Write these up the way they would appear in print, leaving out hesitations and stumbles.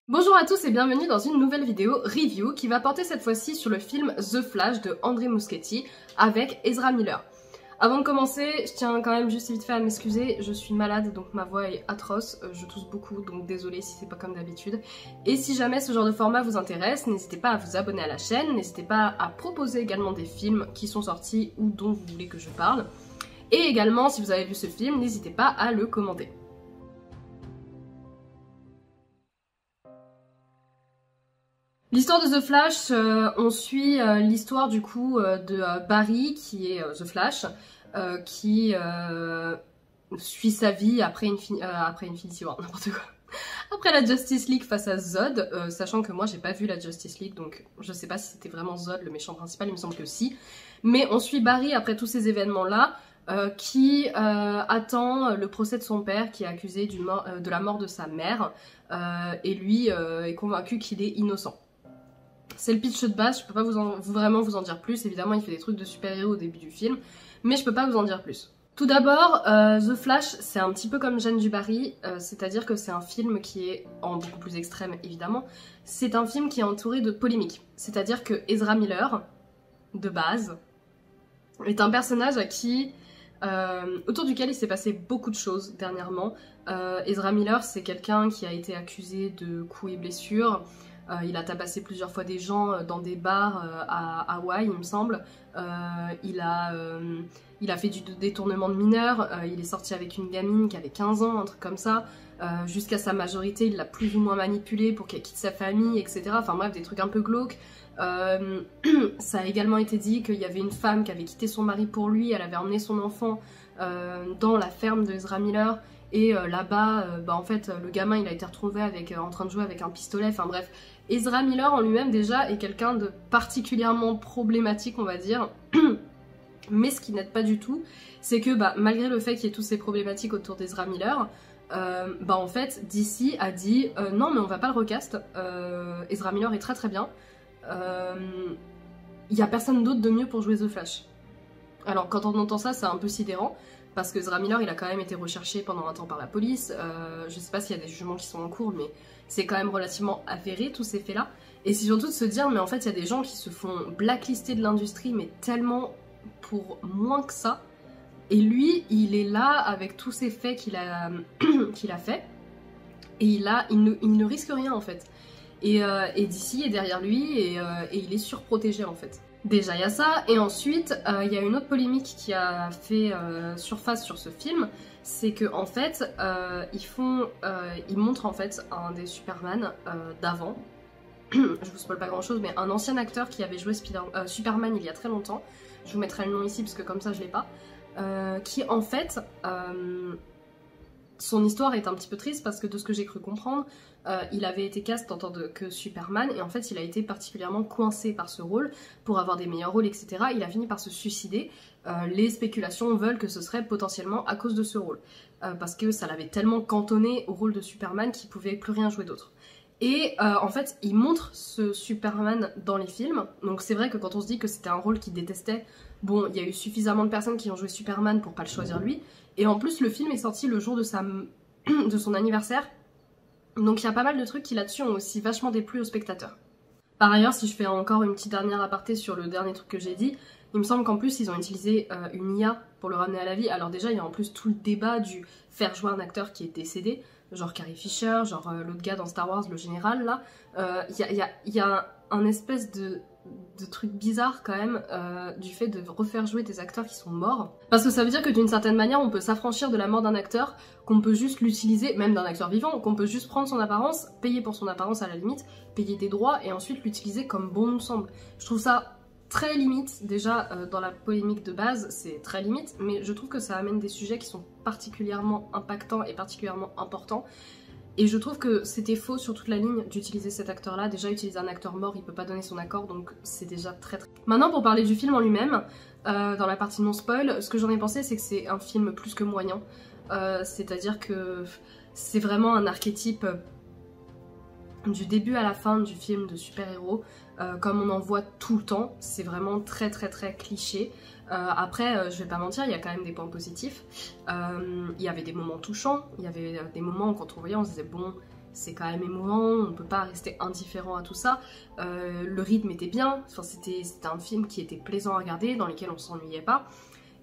Bonjour à tous et bienvenue dans une nouvelle vidéo review qui va porter cette fois-ci sur le film The Flash de André Muschietti avec Ezra Miller. Avant de commencer, je tiens quand même juste vite fait à m'excuser, je suis malade donc ma voix est atroce, je tousse beaucoup donc désolée si c'est pas comme d'habitude. Et si jamais ce genre de format vous intéresse, n'hésitez pas à vous abonner à la chaîne, n'hésitez pas à proposer également des films qui sont sortis ou dont vous voulez que je parle. Et également, si vous avez vu ce film, n'hésitez pas à le commenter. L'histoire de The Flash, on suit l'histoire du coup de Barry, qui est The Flash, qui suit sa vie après Infinity War, n'importe quoi. Après la Justice League face à Zod, sachant que moi j'ai pas vu la Justice League, donc je sais pas si c'était vraiment Zod le méchant principal, il me semble que si. Mais on suit Barry après tous ces événements-là, qui attend le procès de son père, qui est accusé de la mort de sa mère, et lui est convaincu qu'il est innocent. C'est le pitch de base, je peux pas vraiment vous en dire plus, évidemment il fait des trucs de super-héros au début du film, mais je peux pas vous en dire plus. Tout d'abord, The Flash, c'est un petit peu comme Jeanne du Barry, c'est-à-dire que c'est un film qui est, en beaucoup plus extrême évidemment, c'est un film qui est entouré de polémiques. C'est-à-dire que Ezra Miller, de base, est un personnage autour duquel il s'est passé beaucoup de choses dernièrement. Ezra Miller, c'est quelqu'un qui a été accusé de coups et blessures. Il a tabassé plusieurs fois des gens dans des bars à Hawaï, il me semble. Il a fait du détournement de mineurs. Il est sorti avec une gamine qui avait 15 ans, un truc comme ça. Jusqu'à sa majorité, il l'a plus ou moins manipulée pour qu'elle quitte sa famille, etc. Enfin bref, des trucs un peu glauques. Ça a également été dit qu'il y avait une femme qui avait quitté son mari pour lui. Elle avait emmené son enfant dans la ferme de Ezra Miller. Et là-bas, en fait, le gamin il a été retrouvé en train de jouer avec un pistolet. Enfin bref, Ezra Miller en lui-même déjà est quelqu'un de particulièrement problématique, on va dire. Mais ce qui n'aide pas du tout, c'est que malgré le fait qu'il y ait toutes ces problématiques autour d'Ezra Miller, en fait, DC a dit non mais on va pas le recast. Ezra Miller est très très bien. Il y a personne d'autre de mieux pour jouer The Flash. Alors quand on entend ça, c'est un peu sidérant. Parce que Ezra Miller, il a quand même été recherché pendant un temps par la police. Je sais pas s'il y a des jugements qui sont en cours, mais c'est quand même relativement avéré tous ces faits-là. Et c'est surtout de se dire, mais en fait, il y a des gens qui se font blacklister de l'industrie, mais tellement pour moins que ça. Et lui, il est là avec tous ces faits qu'il a fait. Et il ne risque rien en fait. Et DC est derrière lui et il est surprotégé en fait. Déjà il y a ça, et ensuite il y a une autre polémique qui a fait surface sur ce film, c'est que en fait ils montrent en fait un des Superman d'avant, je vous spoil pas grand chose, mais un ancien acteur qui avait joué Superman il y a très longtemps, je vous mettrai le nom ici parce que comme ça je l'ai pas, qui en fait son histoire est un petit peu triste parce que de ce que j'ai cru comprendre, il avait été cast en tant que Superman et en fait il a été particulièrement coincé par ce rôle pour avoir des meilleurs rôles, etc. Il a fini par se suicider. Les spéculations veulent que ce serait potentiellement à cause de ce rôle. Parce que ça l'avait tellement cantonné au rôle de Superman qu'il pouvait plus rien jouer d'autre. Et en fait, il montre ce Superman dans les films. Donc c'est vrai que quand on se dit que c'était un rôle qu'il détestait, bon, il y a eu suffisamment de personnes qui ont joué Superman pour pas le choisir lui. Et en plus, le film est sorti le jour de son anniversaire. Donc il y a pas mal de trucs qui là-dessus ont aussi vachement déplu aux spectateurs. Par ailleurs, si je fais encore une petite dernière aparté sur le dernier truc que j'ai dit, il me semble qu'en plus ils ont utilisé une IA pour le ramener à la vie. Alors déjà, il y a en plus tout le débat du faire jouer un acteur qui est décédé, genre Carrie Fisher, genre l'autre gars dans Star Wars, le général là. Il y a un espèce de trucs bizarres quand même du fait de refaire jouer des acteurs qui sont morts. Parce que ça veut dire que d'une certaine manière on peut s'affranchir de la mort d'un acteur, qu'on peut juste l'utiliser, même d'un acteur vivant, qu'on peut juste prendre son apparence, payer pour son apparence à la limite, payer des droits et ensuite l'utiliser comme bon nous semble. Je trouve ça très limite, déjà dans la polémique de base c'est très limite, mais je trouve que ça amène des sujets qui sont particulièrement impactants et particulièrement importants. Et je trouve que c'était faux sur toute la ligne d'utiliser cet acteur-là. Déjà, utiliser un acteur mort, il peut pas donner son accord, donc c'est déjà très. Maintenant, pour parler du film en lui-même, dans la partie non-spoil, ce que j'en ai pensé, c'est que c'est un film plus que moyen. C'est-à-dire que c'est vraiment un archétype du début à la fin du film de super-héros, comme on en voit tout le temps. C'est vraiment très très très cliché. Après, je vais pas mentir, il y a quand même des points positifs. Il y avait des moments touchants, il y avait des moments où quand on voyait on se disait bon, c'est quand même émouvant, on peut pas rester indifférent à tout ça. Le rythme était bien, enfin, c'était un film qui était plaisant à regarder, dans lequel on s'ennuyait pas.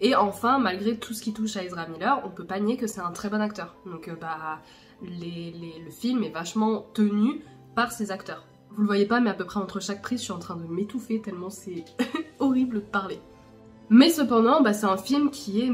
Et enfin, malgré tout ce qui touche à Ezra Miller, on peut pas nier que c'est un très bon acteur. Donc le film est vachement tenu par ses acteurs. Vous le voyez pas, mais à peu près entre chaque prise, je suis en train de m'étouffer tellement c'est horrible de parler. Mais cependant, c'est un film qui est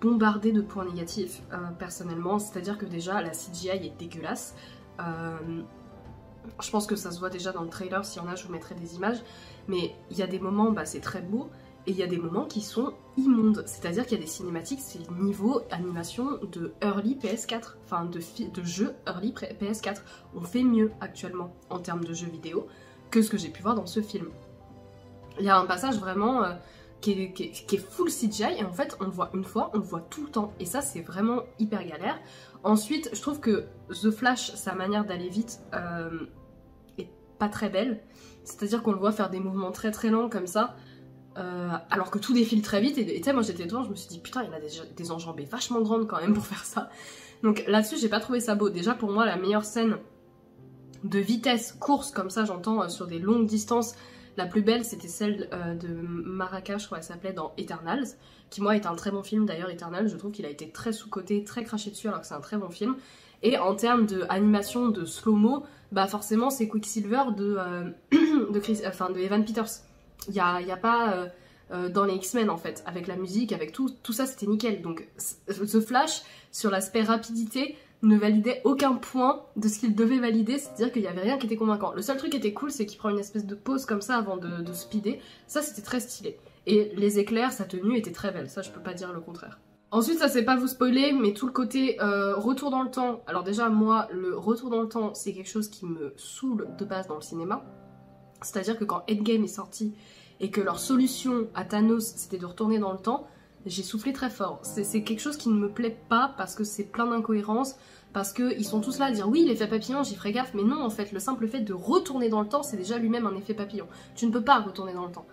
bombardé de points négatifs, personnellement. C'est-à-dire que déjà, la CGI est dégueulasse. Je pense que ça se voit déjà dans le trailer, s'il y en a, je vous mettrai des images. Mais il y a des moments, c'est très beau, et il y a des moments qui sont immondes. C'est-à-dire qu'il y a des cinématiques, c'est le niveau animation de early PS4, enfin de jeux early PS4. On fait mieux actuellement en termes de jeux vidéo que ce que j'ai pu voir dans ce film. Il y a un passage vraiment qui est full CGI, et en fait on le voit une fois, on le voit tout le temps, et ça c'est vraiment hyper galère. Ensuite, je trouve que The Flash, sa manière d'aller vite, est pas très belle. C'est-à-dire qu'on le voit faire des mouvements très très lents comme ça, alors que tout défile très vite, et tu sais, moi j'étais devant, je me suis dit putain, il a des enjambées vachement grandes quand même pour faire ça. Donc là-dessus, j'ai pas trouvé ça beau. Déjà pour moi, la meilleure scène de vitesse, course comme ça, j'entends, sur des longues distances, la plus belle, c'était celle de Maracas, je crois qu'elle s'appelait, dans Eternals, qui moi est un très bon film d'ailleurs. Eternals, je trouve qu'il a été très sous-coté, très craché dessus, alors que c'est un très bon film. Et en termes d'animation, de slow-mo, forcément c'est Quicksilver de Evan Peters. Il y a pas dans les X-Men en fait, avec la musique, avec tout ça c'était nickel. Donc The Flash, sur l'aspect rapidité, ne validait aucun point de ce qu'il devait valider, c'est-à-dire qu'il n'y avait rien qui était convaincant. Le seul truc qui était cool, c'est qu'il prend une espèce de pause comme ça avant de speeder, ça c'était très stylé. Et les éclairs, sa tenue était très belle, ça je peux pas dire le contraire. Ensuite, ça c'est pas vous spoiler, mais tout le côté retour dans le temps, alors déjà moi, le retour dans le temps, c'est quelque chose qui me saoule de base dans le cinéma. C'est-à-dire que quand Endgame est sorti, et que leur solution à Thanos c'était de retourner dans le temps, j'ai soufflé très fort. C'est quelque chose qui ne me plaît pas parce que c'est plein d'incohérences, parce qu'ils sont tous là à dire oui l'effet papillon, j'y ferai gaffe, mais non en fait, le simple fait de retourner dans le temps c'est déjà lui-même un effet papillon. Tu ne peux pas retourner dans le temps.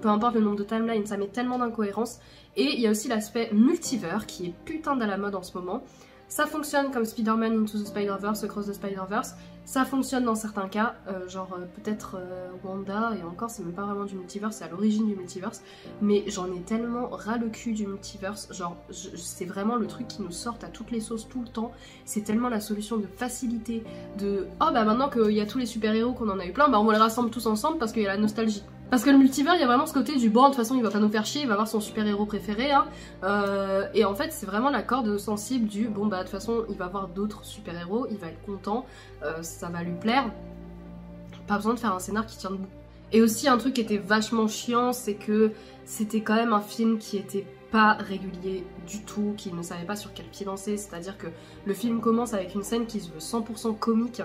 Peu importe le nombre de timelines, ça met tellement d'incohérences. Et il y a aussi l'aspect multivers qui est putain à la mode en ce moment. Ça fonctionne comme Spider-Man Into the Spider-Verse, Across the Spider-Verse. Ça fonctionne dans certains cas, peut-être Wanda, et encore c'est même pas vraiment du multiverse, c'est à l'origine du multiverse. Mais j'en ai tellement ras le cul du multiverse, c'est vraiment le truc qui nous sort à toutes les sauces tout le temps. C'est tellement la solution de facilité, de oh maintenant qu'il y a tous les super-héros qu'on en a eu plein, on les rassemble tous ensemble parce qu'il y a la nostalgie. Parce que le multivers, il y a vraiment ce côté du bon, de toute façon il va pas nous faire chier, il va avoir son super-héros préféré, hein. Et en fait c'est vraiment la corde sensible du bon de toute façon il va avoir d'autres super-héros, il va être content, ça va lui plaire, pas besoin de faire un scénar qui tient debout. Et aussi un truc qui était vachement chiant, c'est que c'était quand même un film qui était pas régulier du tout, qui ne savait pas sur quel pied danser, c'est-à-dire que le film commence avec une scène qui se veut 100% comique,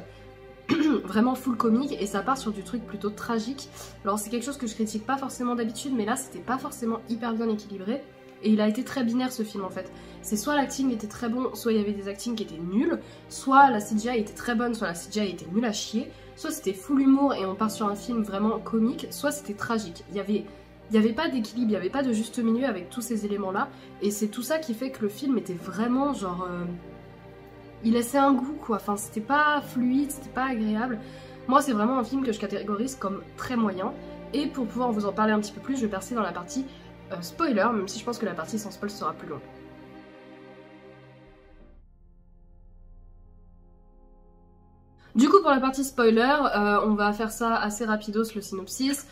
vraiment full comique, et ça part sur du truc plutôt tragique. Alors c'est quelque chose que je critique pas forcément d'habitude, mais là c'était pas forcément hyper bien équilibré, et il a été très binaire ce film en fait. C'est soit l'acting était très bon, soit il y avait des actings qui étaient nuls, soit la CGI était très bonne, soit la CGI était nulle à chier, soit c'était full humour et on part sur un film vraiment comique, soit c'était tragique. Il y avait pas d'équilibre, il y avait pas de juste milieu avec tous ces éléments là, et c'est tout ça qui fait que le film était vraiment il laissait un goût quoi, enfin c'était pas fluide, c'était pas agréable. Moi c'est vraiment un film que je catégorise comme très moyen, et pour pouvoir vous en parler un petit peu plus, je vais passer dans la partie spoiler, même si je pense que la partie sans spoil sera plus longue. Du coup pour la partie spoiler, on va faire ça assez rapidos le synopsis.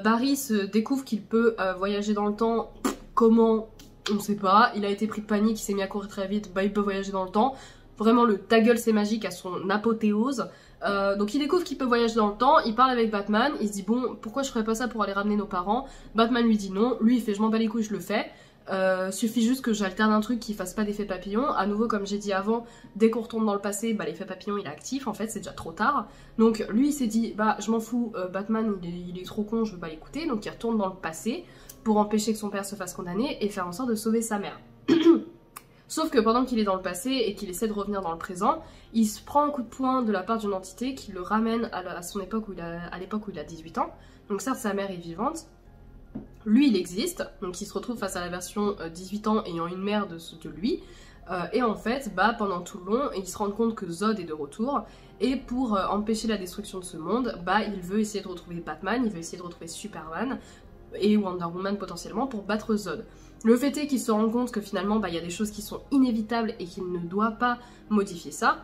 Barry se découvre qu'il peut voyager dans le temps, comment on sait pas, il a été pris de panique, il s'est mis à courir très vite, il peut voyager dans le temps. Vraiment le ta gueule c'est magique à son apothéose. Donc il découvre qu'il peut voyager dans le temps, il parle avec Batman, il se dit bon pourquoi je ferais pas ça pour aller ramener nos parents. Batman lui dit non, lui il fait je m'en bats les couilles je le fais. Suffit juste que j'alterne un truc qui fasse pas d'effet papillon. À nouveau comme j'ai dit avant, dès qu'on retourne dans le passé, l'effet papillon il est actif, en fait c'est déjà trop tard. Donc lui il s'est dit je m'en fous, Batman il est trop con, je veux pas l'écouter. Donc il retourne dans le passé pour empêcher que son père se fasse condamner et faire en sorte de sauver sa mère. Sauf que pendant qu'il est dans le passé et qu'il essaie de revenir dans le présent, il se prend un coup de poing de la part d'une entité qui le ramène à son époque à l'époque où il a 18 ans. Donc certes sa mère est vivante, lui il existe, donc il se retrouve face à la version 18 ans ayant une mère de lui. Et en fait, pendant tout le long, ils se rendent compte que Zod est de retour. Et pour empêcher la destruction de ce monde, il veut essayer de retrouver Batman, il veut essayer de retrouver Superman et Wonder Woman potentiellement pour battre Zod. Le fait est qu'il se rend compte que finalement, il y a des choses qui sont inévitables et qu'il ne doit pas modifier ça,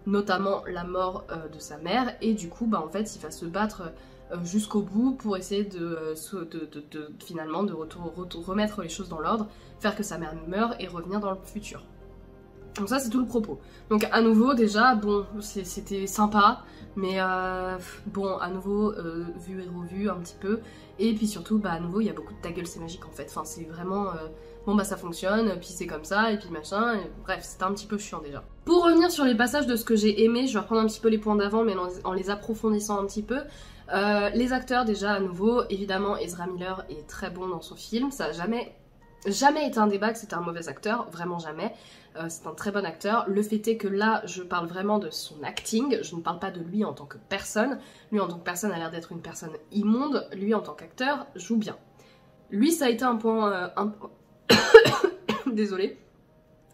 notamment la mort de sa mère, et du coup, en fait, il va se battre jusqu'au bout pour essayer finalement de remettre les choses dans l'ordre, faire que sa mère meure et revenir dans le futur. Donc ça c'est tout le propos. Donc à nouveau déjà, bon, c'était sympa, mais bon, à nouveau, vu et revu un petit peu, et puis surtout, à nouveau, il y a beaucoup de ta gueule, c'est magique en fait, enfin c'est vraiment, bon ça fonctionne, puis c'est comme ça, et puis machin, et, bref, c'était un petit peu chiant déjà. Pour revenir sur les passages de ce que j'ai aimé, je vais reprendre un petit peu les points d'avant, mais en les approfondissant un petit peu. Les acteurs déjà à nouveau, évidemment Ezra Miller est très bon dans son film, ça a jamais été un débat que c'était un mauvais acteur, vraiment jamais. C'est un très bon acteur. Le fait est que là, je parle vraiment de son acting, je ne parle pas de lui en tant que personne. Lui en tant que personne a l'air d'être une personne immonde, lui en tant qu'acteur joue bien. Lui, ça a été un point... Désolée.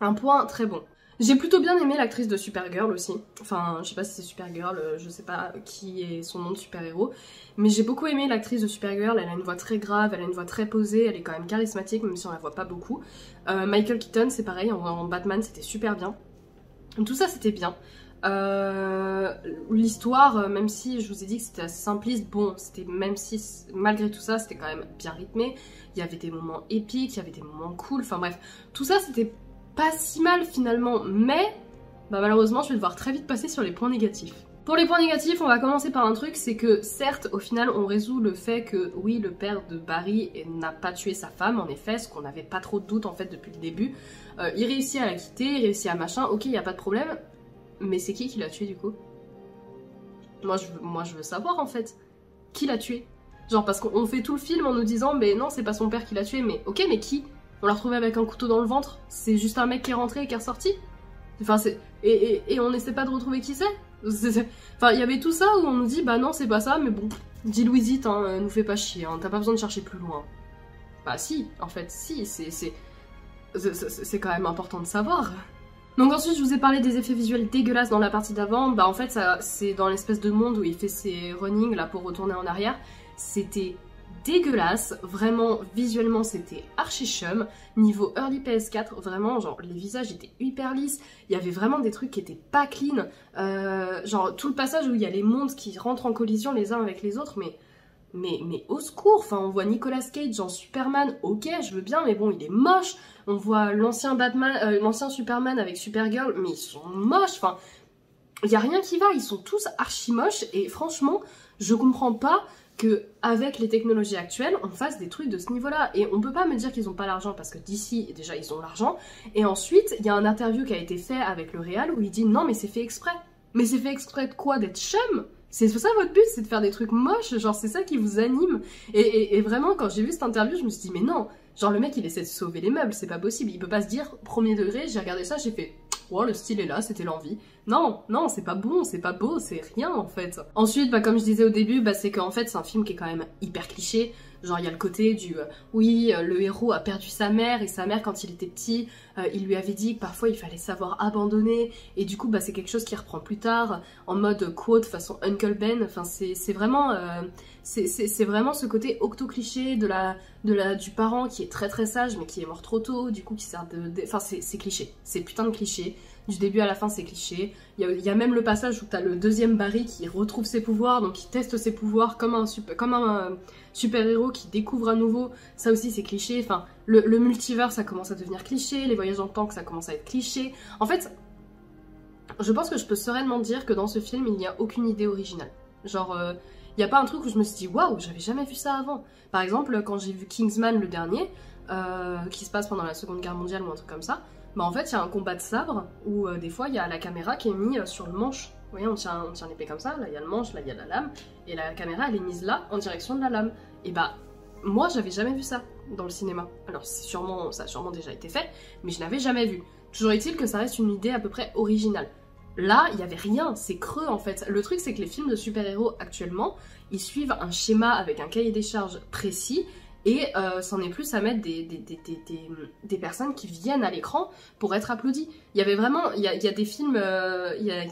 Un point très bon. J'ai plutôt bien aimé l'actrice de Supergirl aussi. Enfin, je sais pas si c'est Supergirl, je sais pas qui est son nom de super-héros. Mais j'ai beaucoup aimé l'actrice de Supergirl, elle a une voix très grave, elle a une voix très posée, elle est quand même charismatique, même si on la voit pas beaucoup. Michael Keaton, c'est pareil, en Batman, c'était super bien. Tout ça, c'était bien. L'histoire, même si je vous ai dit que c'était assez simpliste, bon, c'était même si, malgré tout ça, c'était quand même bien rythmé. Il y avait des moments épiques, il y avait des moments cool, enfin bref. Tout ça, c'était pas si mal finalement, mais malheureusement je vais devoir très vite passer sur les points négatifs. Pour les points négatifs, on va commencer par un truc, c'est que certes au final on résout le fait que oui, le père de Barry n'a pas tué sa femme, en effet, ce qu'on n'avait pas trop de doute en fait depuis le début. Il réussit à la quitter, il réussit à machin, ok, il n'y a pas de problème, mais c'est qui l'a tué du coup? Moi je veux savoir en fait, qui l'a tué? Genre parce qu'on fait tout le film en nous disant mais non c'est pas son père qui l'a tué, mais ok, mais qui? On l'a retrouvé avec un couteau dans le ventre, c'est juste un mec qui est rentré et qui est ressorti. Enfin, et on essaie pas de retrouver qui c'est. Enfin, il y avait tout ça où on nous dit, non, c'est pas ça, mais bon, dis Louisite, nous fais pas chier, t'as pas besoin de chercher plus loin. Bah si, en fait, si, c'est quand même important de savoir. Donc ensuite, je vous ai parlé des effets visuels dégueulasses dans la partie d'avant. En fait, c'est dans l'espèce de monde où il fait ses runnings, là, pour retourner en arrière. C'était dégueulasse, vraiment visuellement c'était archi chum. Niveau early PS4, vraiment genre les visages étaient hyper lisses, il y avait vraiment des trucs qui étaient pas clean, genre tout le passage où il y a les mondes qui rentrent en collision les uns avec les autres, mais au secours, enfin on voit Nicolas Cage en Superman, ok je veux bien mais bon il est moche, on voit l'ancien Batman, l'ancien Superman avec Supergirl, mais ils sont moches, enfin il y a rien qui va, ils sont tous archi moches et franchement je comprends pas que avec les technologies actuelles, on fasse des trucs de ce niveau-là. Et on peut pas me dire qu'ils ont pas l'argent, parce que d'ici, déjà, ils ont l'argent. Et ensuite, il y a un interview qui a été fait avec le réal où il dit « Non, mais c'est fait exprès ». Mais c'est fait exprès de quoi? D'être chum? C'est ça votre but? C'est de faire des trucs moches? Genre, c'est ça qui vous anime? Et vraiment, quand j'ai vu cette interview, je me suis dit « Mais non !» Genre, le mec, il essaie de sauver les meubles, c'est pas possible. Il peut pas se dire « Premier degré, j'ai regardé ça, j'ai fait... » Oh, le style est là, c'était l'envie. Non, non, c'est pas bon, c'est pas beau, c'est rien en fait. Ensuite, comme je disais au début, c'est qu'en fait c'est un film qui est quand même hyper cliché. Genre il y a le côté du oui, le héros a perdu sa mère et sa mère quand il était petit, il lui avait dit que parfois il fallait savoir abandonner et du coup c'est quelque chose qu'il reprend plus tard en mode quote façon Uncle Ben. Enfin c'est vraiment c'est vraiment ce côté octo-cliché du parent qui est très très sage mais qui est mort trop tôt, du coup qui sert enfin c'est cliché, c'est putain de cliché. Du début à la fin c'est cliché. Il y a même le passage où t'as le deuxième Barry qui retrouve ses pouvoirs, donc qui teste ses pouvoirs comme un super-héros qui découvre à nouveau. Ça aussi c'est cliché. Enfin, le multivers ça commence à devenir cliché, les voyages dans le temps ça commence à être cliché. En fait, je pense que je peux sereinement dire que dans ce film il n'y a aucune idée originale. Genre, il n'y a pas un truc où je me suis dit waouh, j'avais jamais vu ça avant. Par exemple, quand j'ai vu Kingsman le dernier, qui se passe pendant la Seconde Guerre mondiale ou un truc comme ça, en fait il y a un combat de sabre où des fois il y a la caméra qui est mise sur le manche. Vous voyez, on tient l'épée comme ça, là il y a le manche, là il y a la lame, et la caméra elle est mise là en direction de la lame. Et moi j'avais jamais vu ça dans le cinéma. Alors ça a sûrement déjà été fait, mais je n'avais jamais vu. Toujours est-il que ça reste une idée à peu près originale. Là, il n'y avait rien, c'est creux en fait. Le truc c'est que les films de super-héros actuellement, ils suivent un schéma avec un cahier des charges précis, et c'en est plus à mettre des personnes qui viennent à l'écran pour être applaudies. Il y avait vraiment, il y a des films, il y a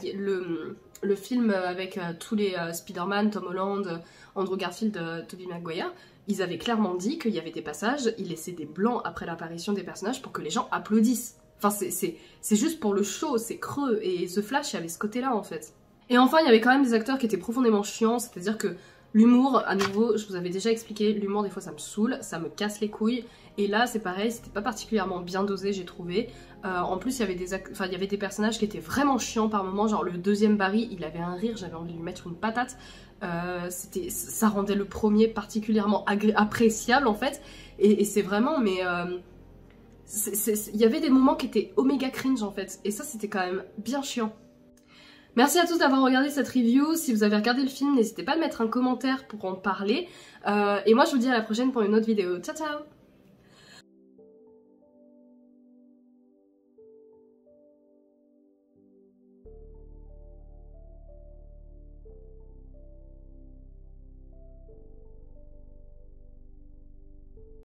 le film avec tous les Spider-Man, Tom Holland, Andrew Garfield, Tobey Maguire, ils avaient clairement dit qu'il y avait des passages, ils laissaient des blancs après l'apparition des personnages pour que les gens applaudissent. Enfin, c'est juste pour le show, c'est creux, et The Flash, il y avait ce côté-là en fait. Et enfin, il y avait quand même des acteurs qui étaient profondément chiants, c'est-à-dire que l'humour, à nouveau, je vous avais déjà expliqué, l'humour des fois ça me saoule, ça me casse les couilles, et là c'est pareil, c'était pas particulièrement bien dosé j'ai trouvé. En plus il y avait des personnages qui étaient vraiment chiants par moments, genre le deuxième Barry, il avait un rire, j'avais envie de lui mettre une patate, ça rendait le premier particulièrement appréciable en fait, et c'est vraiment, mais... il y avait des moments qui étaient oméga cringe en fait, et ça c'était quand même bien chiant. Merci à tous d'avoir regardé cette review. Si vous avez regardé le film, n'hésitez pas à mettre un commentaire pour en parler. Et moi, je vous dis à la prochaine pour une autre vidéo. Ciao, ciao!